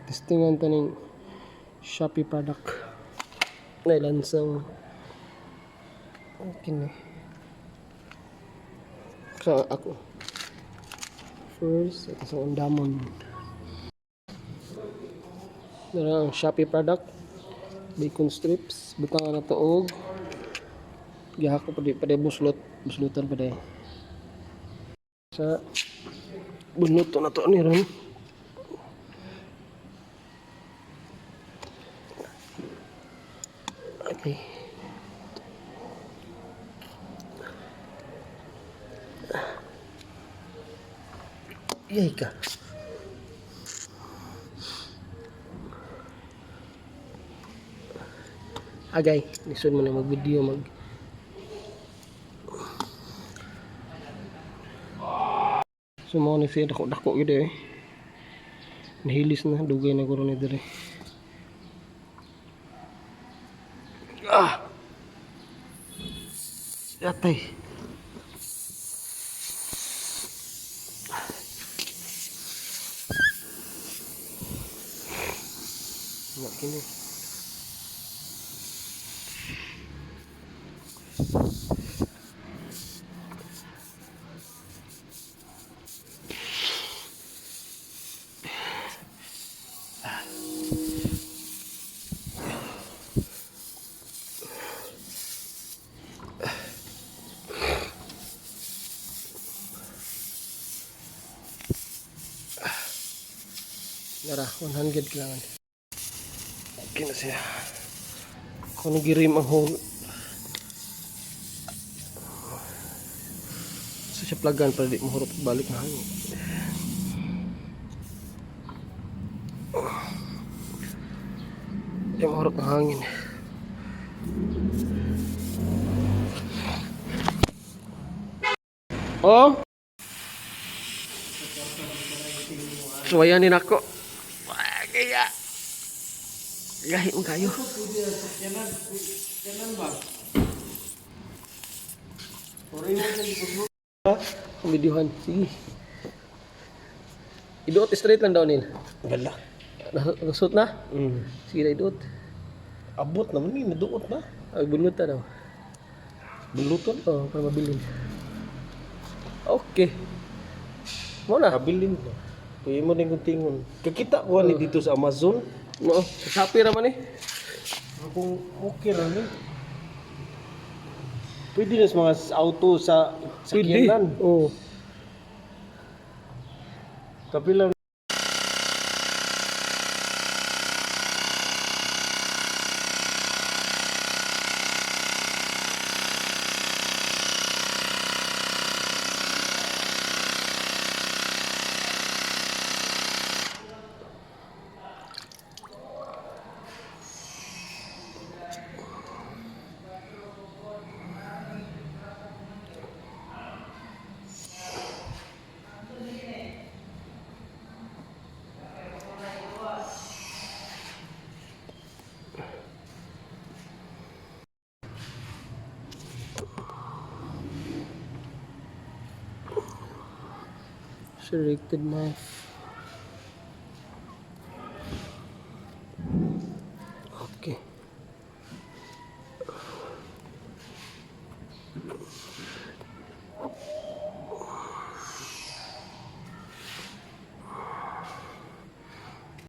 Testingan taning Shopee product. Nailansang kini. Sa ako. First, ito sa undamon. Nara ang Shopee product. Bacon strips. Butang na to og. Gihako pa di buslutan pa di. Sa bunuto na to ni ron. Okay. Yay ka. Agay, lisod mo na mag-video So mo ni siya dako gid eh. Nahilis na dugay na guro ni dire. Yatay. Nak kini. Nara, 100 kailangan. Okay na siya. Kung nagirim ang hole. So siya plagan para di mahurot balik na hangin. Di mahurot ng hangin. Oh! Suwayanin ako. Kaya gahi mo kayo. Videohan. Sige. Iduot straight lang daw nil. Gala. Nasut na? Sige na iduot. Abot naman ni, naduot na. Ay, bunot na daw. Buluton. Oo, para mabilin. Okay. Muna. Kabilin ko. Kuya mo din kong tingon. Kakita ko ni dito sa Amazon. Oo, sa Shopee raman eh. Kung okay lang eh. Pwede na sa mga auto sa sakyanan. Oo. Kapilang Selected knife.